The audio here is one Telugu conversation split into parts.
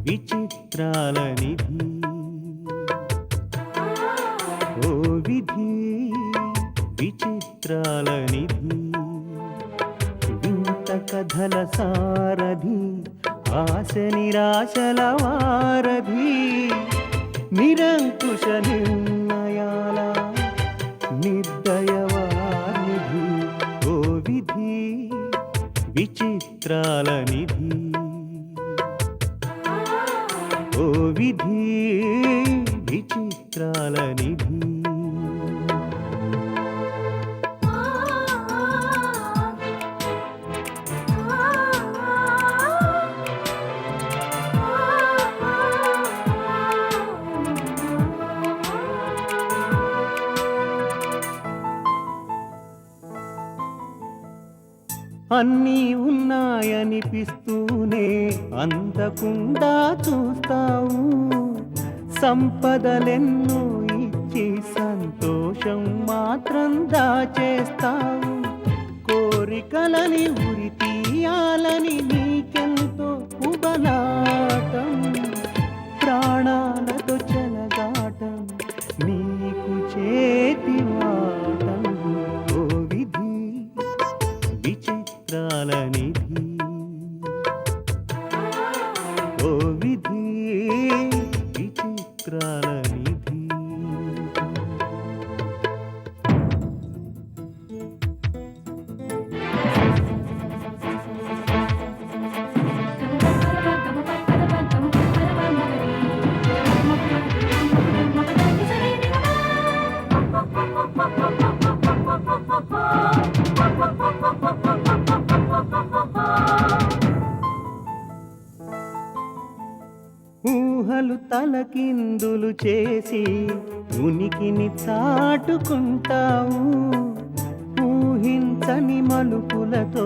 విచిత్రాల నిధి ఓ విధి విచిత్రాల నిధి వింత కథల సారథి ఆశ నిరాశల వారధి నిరంకుశ నిర్ణయాల నిర్దయవానిధి ఓ విధి విచిత్రాల నిధి ఓ విధి విచిత్రాల నిధి అన్నీ ఉన్నాయనిపిస్తూనే అందకుండా చూస్తావు సంపదలెన్నో ఇచ్చి సంతోషం మాత్రం దాచేస్తావు కోరికలని ఉరి తీయాలని నీకెంతో ఉబలాటం ప్రాణాలతో చెలగాటం నీకు చేతివాటం ఓ విధి విచిత్రాల నిధి ఓ విధి విచిత్రాల నిధి ఊహలు తలకిందులు చేసి ఉనికిని చాటుకుంటావు ఊహించని మలుపులతో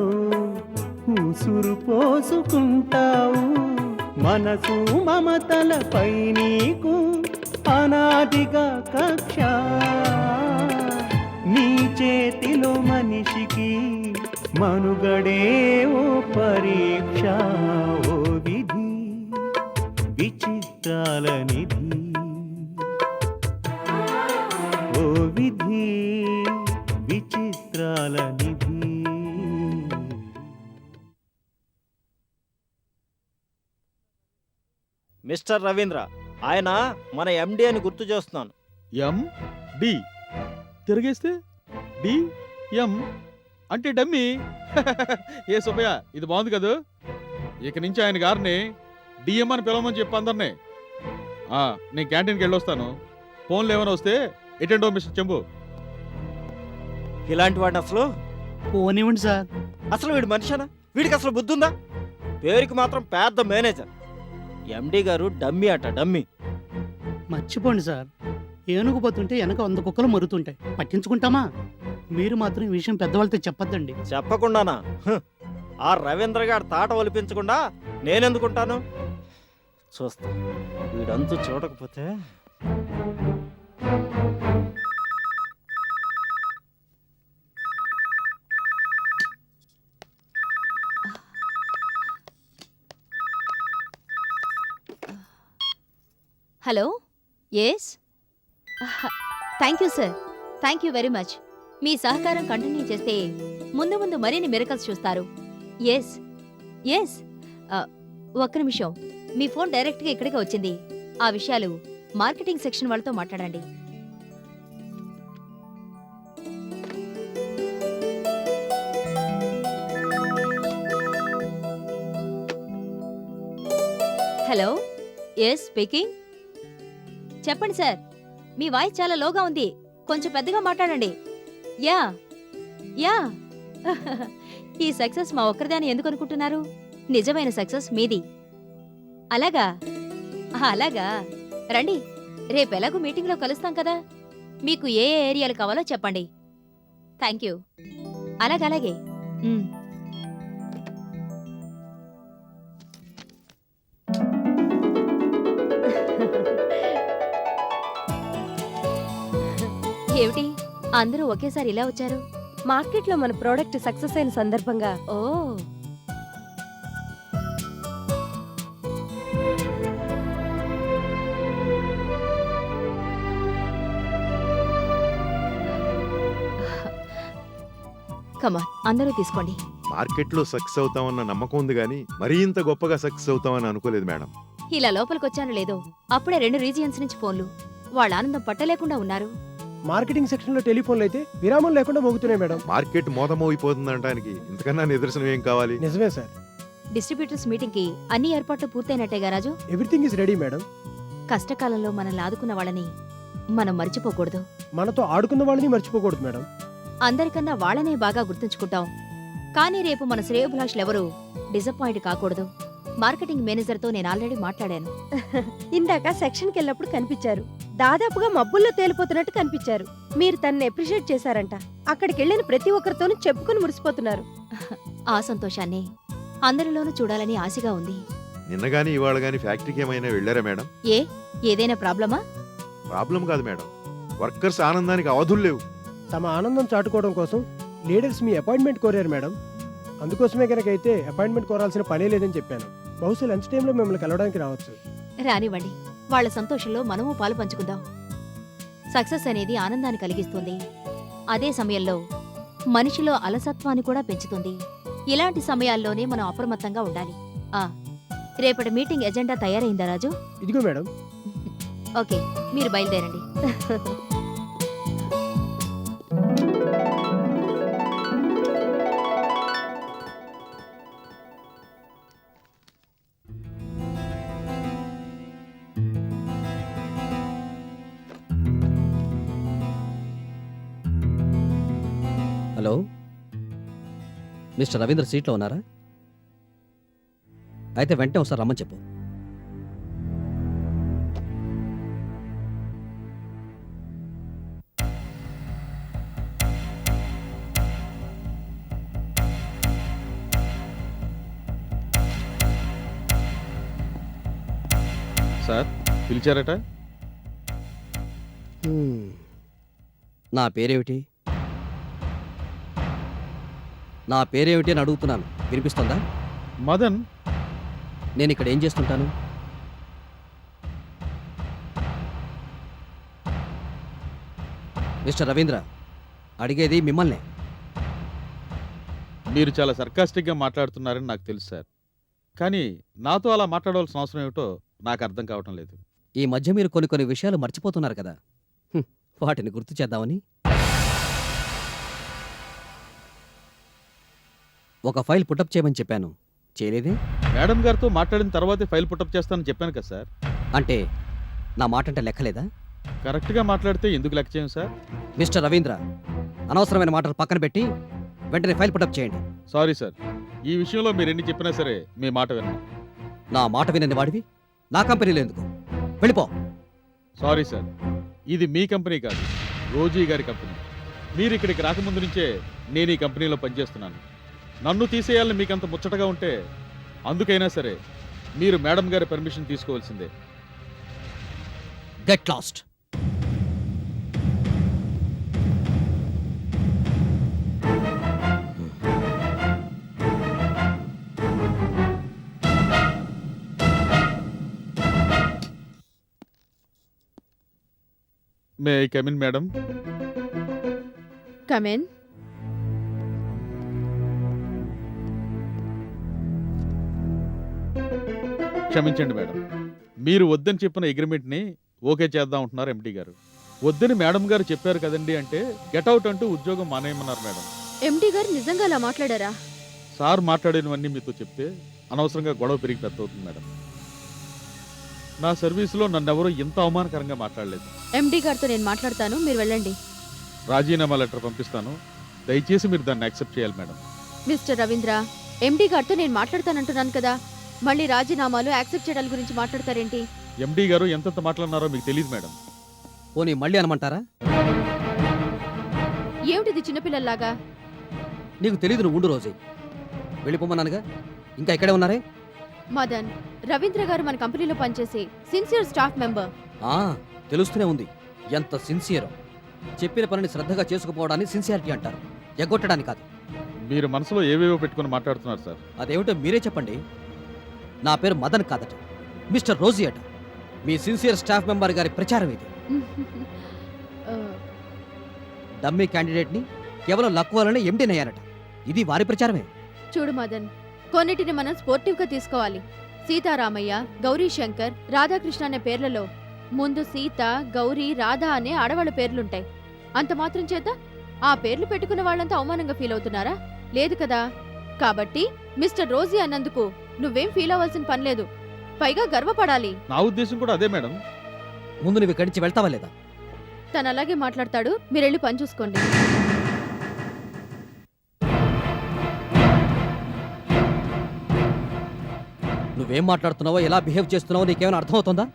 ఉసురు పోసుకుంటావు మనసు మమతలపై నీకు అనాదిగా కక్ష నీ చేతిలో మనిషికి మనుగడే ఓ పరీక్ష ఓ విధి విచిత్రాల నిధి ఓ విధి విచిత్రాల నిధి మిస్టర్ రవీంద్ర, ఆయన మన ఎండి అని గుర్తు చేస్తున్నాను. ఎం డి తిరిగేస్తే డి ఎం అంటే డమ్మి. ఏ సుబ్బయ్య, ఇది బాగుంది కదా. ఇక నుంచి ఆయన గారిని డిఎం అని పిలవమని చెప్పి అందరినీ. నేను క్యాంటీన్కి వెళ్ళొస్తాను. ఫోన్లు ఏమైనా వస్తే ఎటెండో మిస్టర్ చెంబు. ఇలాంటి వాడిని అసలు పోనివ్వండి సార్. అసలు వీడు మనిషినా? వీడికి అసలు బుద్ధి ఉందా? పేరుకి మాత్రం పెద్ద మేనేజర్. ఎండి గారు డమ్మీ అట, డమ్మీ. మర్చిపోండి సార్, ఏనుగు పోతుంటే వెనక 100 కుక్కలు మరుగుతుంటాయి, పట్టించుకుంటామా? మీరు మాత్రం ఈ విషయం పెద్దవాళ్ళతో చెప్పొద్దండి. చెప్పకుండానా? ఆ రవీంద్ర గారు తాట ఒలిపించకుండా నేనెందుకుంటాను? చూస్తా, వీడంతు చూడకపోతే. Hello, yes, thank you sir, thank you very much. మీ సహకారం కంటిన్యూ చేస్తే ముందు ముందు మరిన్ని మిరకల్స్ చూస్తారు. ఎస్ ఎస్, ఒక్క నిమిషం, మీ ఫోన్ డైరెక్ట్గా ఇక్కడికే వచ్చింది. ఆ విషయాలు మార్కెటింగ్ సెక్షన్ వాళ్ళతో మాట్లాడండి. Hello, yes speaking. చెప్పండి సార్, మీ వాయిస్ చాలా లోగా ఉంది, కొంచెం పెద్దగా మాట్లాడండి. యా యా ఈ సక్సెస్ మా ఒక్కరిదాని ఎందుకు అనుకుంటున్నారు? నిజమైన సక్సెస్ మీది. అలాగా అలాగా, రండి, రేపెలాగూ మీటింగ్లో కలుస్తాం కదా. మీకు ఏ ఏ ఏరియాలు కావాలో చెప్పండి. Thank you. అలాగే. ఏమిటి అందరూ ఒకేసారి ఇలా వచ్చారు? మార్కెట్లో మన ప్రోడక్ట్ సక్సెస్ అయిన సందర్భంగా. ఓ, కమాన్ అందరూ తీసుకోండి. మార్కెట్లో సక్సెస్ అవుతామన్న నమ్మకం ఉంది కానీ మరీ ఇంత గొప్పగా సక్సెస్ అవుతామని అనుకోలేదు మేడం. ఇలా లోపలికొచ్చానో లేదో అప్పుడే 2 రీజియన్స్ నుంచి ఫోన్లు. వాళ్ళ ఆనందం పట్టలేకుండా ఉన్నారు. మార్కెటింగ్ సెక్షన్ లో టెలిఫోన్లు అయితే విరామం లేకుండా మోగుతున్నాయి మేడం. మార్కెట్ మోతమోగిపోతుందనడానికి ఇంతకన్నా నిదర్శనం ఏం కావాలి? నిజమే సార్. డిస్ట్రిబ్యూటర్స్ మీటింగ్ కి అన్ని ఏర్పాట్లు పూర్తయినట్టేగా Raju? Everything is ready madam. కష్టకాలంలో మనల్ని ఆదుకున్న వాళ్ళని మనం మర్చిపోకూడదు. మనతో ఆడుకున్న వాళ్ళని మర్చిపోకూడదు మేడం. అందరికన్నా వాళ్ళనే బాగా గుర్తుంచుకుంటాం. కానీ రేపు మన శ్రేయోభిలాషులెవరూ డిసప్పాయింట్ కాకూడదు. మార్కెటింగ్ మేనేజర్తో నేను ఆల్రెడీ మాట్లాడాను. ఇందాక సెక్షన్కి వెళ్ళినప్పుడు కనిపించారు. దాదాపుగా మబ్బుల్లో తేలిపోతున్నట్టు కనిపించారు. మీరు తనని అప్రిషియేట్ చేశారంట. అక్కడికి వెళ్ళిన ప్రతి ఒక్కరితోనూ చెప్పుకుని మురిసిపోతున్నారు. ఆ సంతోషాన్ని అందరిలోనూ చూడాలని ఆశగా ఉంది. నిన్నగాని ఇవాళ గాని ఫ్యాక్టరీకి ఏమైనా వెళ్ళారా మేడం? ఏదైనా ప్రాబ్లమా? ప్రాబ్లం కాదు మేడం, వర్కర్స్ ఆనందానికి అవధులు లేవు. తమ ఆనందం చాటుకోవడం కోసం లీడర్స్ మీ అపాయింట్మెంట్ కోరారు మేడం. అందుకోసమే కనుకైతే అపాయింట్మెంట్ కోరాల్సిన పనే లేదని చెప్పాను. బహుశా లంచ్ టైంలో మిమ్మల్ని కలవడానికి రావచ్చు. రానివ్వండి, వాళ్ళ సంతోషంలో మనము పాలు పంచుకుందాం. సక్సెస్ అనేది ఆనందాన్ని కలిగిస్తుంది. అదే సమయంలో మనిషిలో అలసత్వాన్ని కూడా పెంచుతుంది. ఇలాంటి సమయాల్లోనే మనం అప్రమత్తంగా ఉండాలి. రేపటి మీటింగ్ ఎజెండా తయారైందా రాజు? ఇదిగో మేడం. ఓకే, మీరు బయలుదేరండి. హలో, మిస్టర్ రవీంద్ర సీట్లో ఉన్నారా? అయితే వెంటనే ఒకసారి రమ్మని చెప్పు. సార్ పిలిచారట? నా పేరేమిటి? నా పేరేమిటి అని అడుగుతున్నాను. వినిపిస్తుందా? మదన్. నేను ఇక్కడ ఏం చేస్తుంటాను? మిస్టర్ రవీంద్ర, అడిగేది మిమ్మల్నే. మీరు చాలా సర్కాస్టిక్గా మాట్లాడుతున్నారని నాకు తెలుసు సార్. కానీ నాతో అలా మాట్లాడవలసిన అవసరం ఏమిటో నాకు అర్థం కావటం లేదు. ఈ మధ్య మీరు కొన్ని విషయాలు మర్చిపోతున్నారు కదా, వాటిని గుర్తు చేద్దామని. ఒక ఫైల్ పుటప్ చేయమని చెప్పాను, చేయలేదే? మేడం గారితో మాట్లాడిన తర్వాతే ఫైల్ పుటప్ చేస్తానని చెప్పాను కదా సార్. అంటే నా మాట అంటే లెక్కలేదా? కరెక్ట్గా మాట్లాడితే ఎందుకు లెక్క చేయం సార్? మిస్టర్ రవీంద్ర, అనవసరమైన మాటలు పక్కన పెట్టి వెంటనే ఫైల్ పుటప్ చేయండి. సారీ సార్, ఈ విషయంలో మీరు ఎన్ని చెప్పినా సరే మీ మాట విన్నాను. నా మాట వినని వాడివి నా కంపెనీలో ఎందుకు? వెళ్ళిపో. సారీ సార్, ఇది మీ కంపెనీ కాదు, రోజీ గారి కంపెనీ. మీరు ఇక్కడికి రాకముందు నుంచే నేను ఈ కంపెనీలో పనిచేస్తున్నాను. నన్ను తీసేయాలని మీకంత ముచ్చటగా ఉంటే అందుకైనా సరే మీరు మేడం గారి పర్మిషన్ తీసుకోవాల్సిందే. Get lost. May I come in madam? Come in. క్షమించండి మేడం, మీరు వద్దని చెప్పిన అగ్రిమెంట్ని ఓకే చేద్దాం అంటున్నారు ఎండి గారు. వద్దని మేడం గారు చెప్పారు కదండి అంటే గెట్అవుట్ అంటూ ఉద్యోగం మానేయమన్నారు మేడం. ఎండి గారు నిజంగా అలా మాట్లాడారా? సార్ మాట్లాడినవన్నీ మీతో చెప్తే అనవసరంగా గొడవ పెరిగి పెద్ద అవుతుంది మేడం. నా సర్వీసులో నన్నెవరూ ఇంత అవమానకరంగా మాట్లాడలేదు. ఎండి గారితో నేను మాట్లాడతాను, మీరు వెళ్ళండి. రాజీనామా లెటర్ పంపిస్తాను, దయచేసి మీరు దాన్ని యాక్సెప్ట్ చేయాలి మేడం. మిస్టర్ రవీంద్ర, ఎండి గారితో నేను మాట్లాడతానంటున్నాను కదా, మళ్ళీ రాజీనామాలు యాక్సెప్ట్ చేయడాల గురించి మాట్లాడతారేంటి? ఎండి గారు ఎంతెంత మాట్లాడినారో మీకు తెలియదు మేడం. పోనీ మళ్ళీ అనమంటారా? ఏమిటిది చిన్నపిల్లల్లాగా? నీకు తెలీదు, నువ్వు ఉండు. రోజు వెళ్ళిపోమన్నానుగా, ఇంకా ఇక్కడే ఉన్నారే? మదన్, రవీంద్ర గారు మన కంపెనీలో పనిచేసే సిన్సియర్ స్టాఫ్ మెంబర్. తెలుస్తూనే ఉంది ఎంత సిన్సియరో. చెప్పిన పనిని శ్రద్ధగా చేసుకుపోవడాన్ని సిన్సియారిటీ అంటారు, ఎగ్గొట్టడానికి కాదు. మీరు మనసులో ఏవేవో పెట్టుకుని మాట్లాడుతున్నారు సార్. అదేమిటో మీరే చెప్పండి. నా పేరు మదన్ కాదట, మిస్టర్ రోజీ అట. మీ సిన్సియర్ స్టాఫ్ మెంబర్ గారి ప్రచారం ఇది. డమ్మీ క్యాండిడేట్ని కేవలం లక్ వల్లనే ఎండీనయ్యారట. ఇది వారి ప్రచారమే. చూడు మదన్, కొన్నిటిని మనం స్పోర్టివ్గా తీసుకోవాలి. సీతారామయ్య, గౌరీ శంకర్, రాధాకృష్ణ అనే పేర్లలో ముందు సీత, గౌరీ, రాధా అనే ఆడవాళ్ళ పేర్లుంటాయి. అంత మాత్రం చేత ఆ పేర్లు పెట్టుకున్న వాళ్ళంతా అవమానంగా ఫీల్ అవుతున్నారా? లేదు కదా. కాబట్టి మిస్టర్ రోజీ అన్నందుకు నువ్వేం ఫీల్ అవ్వాల్సిన పనిలేదు, పైగా గర్వపడాలి. నా ఉద్దేశం కూడా అదే మేడం. ముందు నువ్వు ఇక్కడి నుంచి వెళ్తావా లేదా? తను అలాగే మాట్లాడతాడు, మీరెళ్ళి పని చూసుకోండి. నువ్వేం మాట్లాడుతున్నావో, ఎలా బిహేవ్ చేస్తున్నావో నీకేమైనా అర్థమవుతుందా?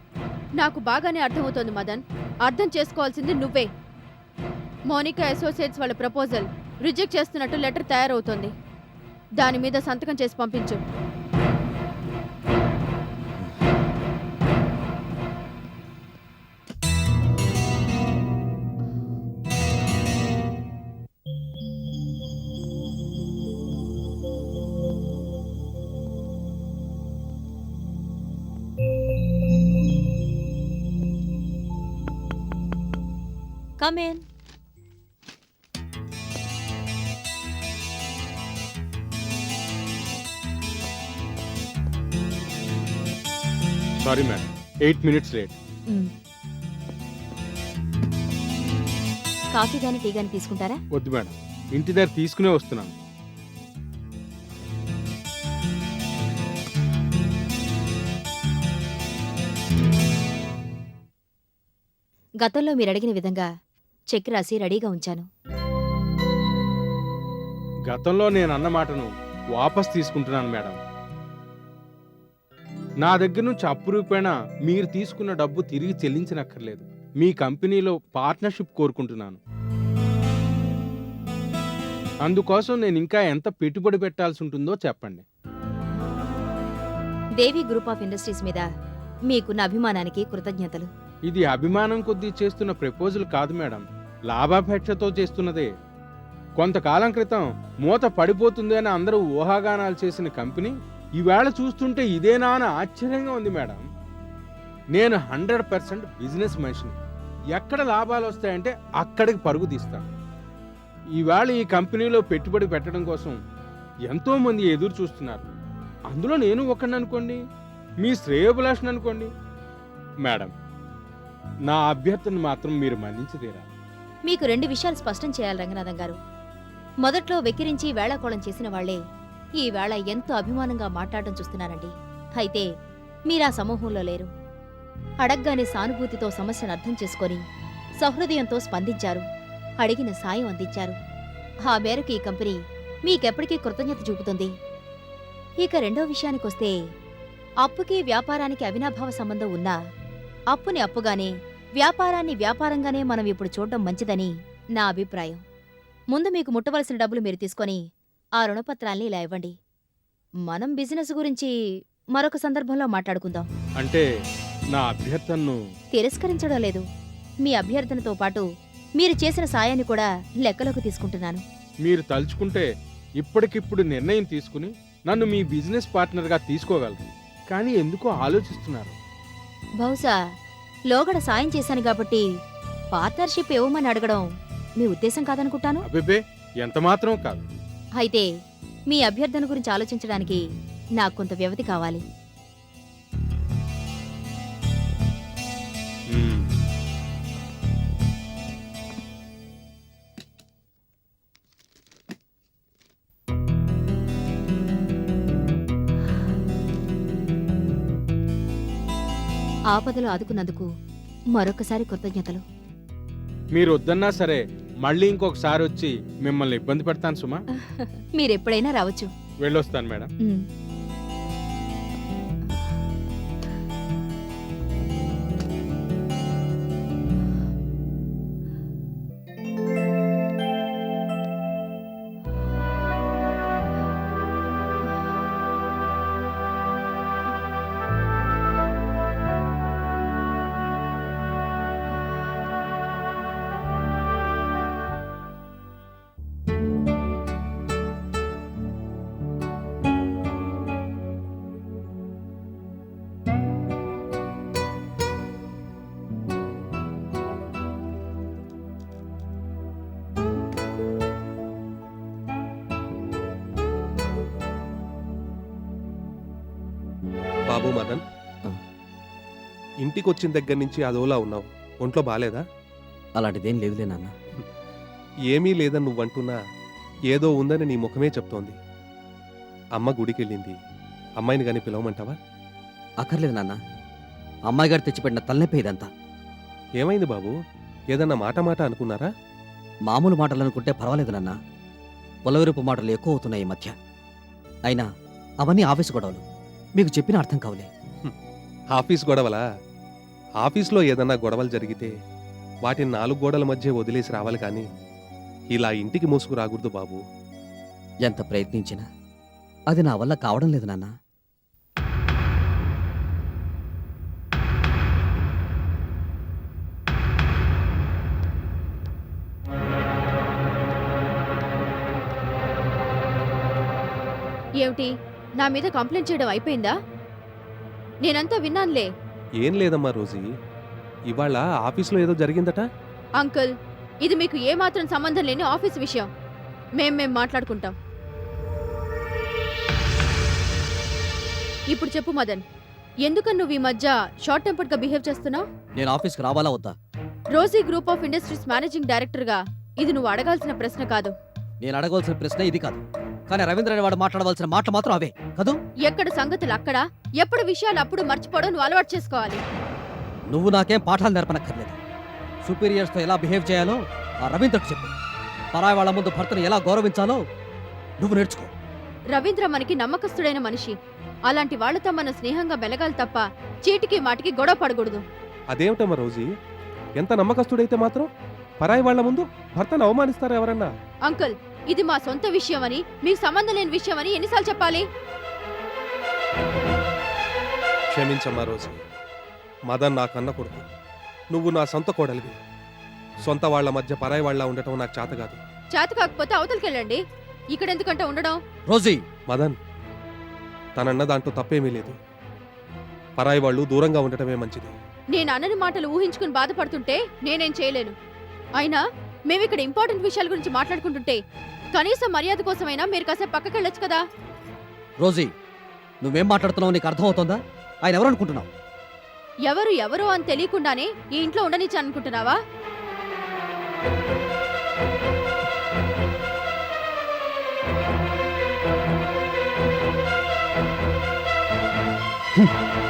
నాకు బాగానే అర్థమవుతోంది మదన్. అర్థం చేసుకోవాల్సింది నువ్వే. మోనికా అసోసియేట్స్ వాళ్ళ ప్రపోజల్ రిజెక్ట్ చేస్తున్నట్టు లెటర్ తయారవుతోంది. దాని మీద సంతకం చేసి పంపించు. Come in. Sorry madam, 8 minutes late. Coffee గాని టీ గాని తీసుకుంటారా? వద్దు మేడం, ఇంటి దగ్గర తీసుకునే వస్తున్నాను. గతంలో మీరు అడిగిన విధంగా చెక్ రాసి రెడీగా ఉంచాను. గతంలో నేను అన్న మాటను వాపస్ తీసుకుంటున్నాను మేడం. నా దగ్గర నుంచి అప్పు రూపేణా మీరు తీసుకున్న డబ్బు తిరిగి చెల్లించనక్కర్లేదు. మీ కంపెనీలో పార్ట్నర్షిప్ కోరుకుంటున్నాను. అందుకోసం నేను ఇంకా ఎంత పెట్టుబడి పెట్టాల్సి ఉంటుందో చెప్పండి. దేవి గ్రూప్ ఆఫ్ ఇండస్ట్రీస్ మీద మీకున్న అభిమానానికి కృతజ్ఞతలు. ఇది అభిమానం కొద్దీ చేస్తున్న ప్రపోజల్ కాదు మేడం, లాభాపేక్షతో చేస్తున్నదే. కొంతకాలం క్రితం మూత పడిపోతుంది అని అందరూ ఊహాగానాలు చేసిన కంపెనీ ఈవేళ చూస్తుంటే ఇదేనా అని ఆశ్చర్యంగా ఉంది మేడం. నేను 100% బిజినెస్ మనిషిని. ఎక్కడ లాభాలు వస్తాయంటే అక్కడికి పరుగు తీస్తాను. ఈవేళ ఈ కంపెనీలో పెట్టుబడి పెట్టడం కోసం ఎంతో మంది ఎదురు చూస్తున్నారు. అందులో నేను ఒకడిని అనుకోండి, మీ శ్రేయోభిలాషను అనుకోండి. మేడం, నా అభ్యర్థన మాత్రం మీరు మన్నించి తీరాలి. మీకు 2 విషయాలు స్పష్టం చేయాలి రంగనాథం గారు. మొదట్లో వెక్కిరించి వేళాకోళం చేసిన వాళ్లే ఈ వేళ ఎంతో అభిమానంగా మాట్లాడడం చూస్తున్నానండి. అయితే మీరా సమూహంలో లేరు. అడగ్గానే సానుభూతితో సమస్యను అర్థం చేసుకొని సహృదయంతో స్పందించారు, అడిగిన సాయం అందించారు. ఆ మేరకు ఈ కంపెనీ మీకెప్పటికీ కృతజ్ఞత చూపుతుంది. ఇక 2వ విషయానికొస్తే, అప్పుకి వ్యాపారానికి అవినాభావ సంబంధం ఉన్నా అప్పుని అప్పుగానే, వ్యాపారాన్ని వ్యాపారంగానే మనం ఇప్పుడు చూడడం మంచిదని నా అభిప్రాయం. ముందు మీకు ముట్టవలసిన డబ్బులు మీరు తీసుకొని ఆ రుణపత్రాల్ని ఇలా ఇవ్వండి. మనం బిజినెస్ గురించి మరొక సందర్భంలో మాట్లాడుకుందాం. అంటే నా అభ్యర్థనను తిరస్కరించడం లేదు. మీ అభ్యర్థనతో పాటు మీరు చేసిన సాయాన్ని కూడా లెక్కలోకి తీసుకుంటున్నాను. మీరు తలుచుకుంటే ఇప్పటికిప్పుడు నిర్ణయం తీసుకుని నన్ను మీ బిజినెస్ పార్ట్నర్గా తీసుకోగలరు. కానీ ఎందుకో ఆలోచిస్తున్నారు. బహుశా లోగడ సాయం చేశాను కాబట్టి పార్ట్నర్షిప్ ఇవ్వమని అడగడం మీ ఉద్దేశం కాదనుకుంటాను. అబ్బే, ఎంత మాత్రం కాదు. అయితే మీ అభ్యర్థన గురించి ఆలోచించడానికి నాకు కొంత వ్యవధి కావాలి. మ్మ్. ఆపదలో ఆదుకున్నందుకు మరొకసారి కృతజ్ఞతలు. మీరు వద్దన్నా సరే మళ్ళీ ఇంకొకసారి వచ్చి మిమ్మల్ని ఇబ్బంది పెడతాను సుమా. మీరెప్పుడైనా రావచ్చు. వెళ్ళొస్తాను మేడం. ఉమ్. బాబు మదన్, ఆ. ఇంటికి వచ్చిన దగ్గర నుంచి అదోలా ఉన్నావు. ఒంట్లో బాలేదా? అలాంటిదేం లేదులే నాన్న. ఏమీ లేదని నువ్వంటున్నా ఏదో ఉందని నీ ముఖమే చెప్తోంది. అమ్మ గుడికెళ్ళింది. అమ్మాయిని గాని పిలవమంటావా? అక్కర్లేదు నాన్న. అమ్మాయి గారు తెచ్చిపెట్టిన తలనొప్పి ఇదంతా. ఏమైంది బాబు? ఏదన్నా మాట మాట అనుకున్నారా? మామూలు మాటలు అనుకుంటే పర్వాలేదు నాన్న. పొలవెరుపు మాటలు ఎక్కువ అవుతున్నాయి ఈ మధ్య. అయినా అవన్నీ ఆఫీసు గొడవలు. మీకు చెప్పిన అర్థం కావులే. ఆఫీస్ గొడవలా? ఆఫీస్లో ఏదన్నా గొడవలు జరిగితే వాటిని 4 గోడల మధ్య వదిలేసి రావాలి కానీ ఇలా ఇంటికి మోసుకు రాకూడదు బాబు. ఎంత ప్రయత్నించినా అది నా వల్ల కావడం లేదు నాన్న. ఏమిటి, నా మీద కంప్లైంట్ చేయడం అయిపోయిందా? నేనంతా విన్నానులే. ఏం లేదమ్మా రోజీ, ఇవాళ ఆఫీస్లో ఏదో జరిగిందట. అంకుల్, ఇది మీకు ఏమాత్రం సంబంధం లేని ఆఫీస్ విషయం. మేం మాట్లాడుకుంటాం. ఇప్పుడు చెప్పు మదన్, ఎందుకని నువ్వు ఈ మధ్య షార్ట్ టెంపర్డ్ గా బిహేవ్ చేస్తున్నావు? నేను ఆఫీస్కి రావాలా వద్దా? Rosy group of industries managing director గా ఇది నువ్వు అడగాల్సిన ప్రశ్న కాదు. నేను అడగవలసిన ప్రశ్న ఇది కాదు. కానీ రవీంద్ర అనేవాడు మాట్లాడవలసిన మాటలు మాత్రం అవే కదూ. ఎక్కడ సంగతులు అక్కడ, ఎప్పుడు విషయాలు అప్పుడు మర్చిపోవడం నువ్వు అలవాటు చేసుకోవాలి. నువ్వు నాకేం పాఠాలు నేర్పనక్కర్లేదు. సుపీరియర్స్తో ఎలా బిహేవ్ చేయాలో ఆ రవీంద్రకు చెప్పు. పరాయి వాళ్ళ ముందు భర్తను ఎలా గౌరవించాలో నువ్వు నేర్చుకో. రవీంద్ర మనకి నమ్మకస్తుడైన మనిషి. అలాంటి వాళ్లతో మనం స్నేహంగా మెలగాలి తప్ప చీటికి మాటికి గొడవ పడకూడదు. అదేమిటమ్మా రోజీ, ఎంత నమ్మకస్తుడైతే మాత్రం పరాయి వాళ్ల ముందు భర్తను అవమానిస్తారా ఎవరన్నా? అంకుల్, ఇది మా సొంత విషయం అని, మీకు సంబంధం లేని విషయం అని ఎన్నిసార్లు చెప్పాలి? క్షమించమ్మా రోజీ, మదన్ నా కన్న కొడుకు, నువ్వు నా సొంత కోడలివి. సొంత వాళ్ల మధ్య పరాయి వాళ్ళ ఉండటం నాకు చేత కాదు. చేత కాకపోతే అవతలకెళ్ళండి. ఇక్కడ ఎందుకంటే ఉండడం? రోజీ, మదన్, తనన్న దాంట్లో తప్పేమీ లేదు. పరాయి వాళ్ళు దూరంగా ఉండటమే మంచిది. నేను అన్నని మాటలు ఊహించుకుని బాధపడుతుంటే నేనేం చేయలేను. అయినా మేమిక్కడ ఇంపార్టెంట్ విషయాల గురించి మాట్లాడుకుంటుంటే కనీసం మర్యాద కోసమైనా మీరు కాసేపు పక్కకెళ్ళొచ్చు కదా. రోజీ, నువ్వేం మాట్లాడుతున్నావు నీకు అర్థమవుతోందా? ఆయన ఎవరు అనుకుంటున్నావు? ఎవరు అని తెలియకుండానే ఈ ఇంట్లో ఉండనిచ్చానుకుంటున్నావా? హ్మ్.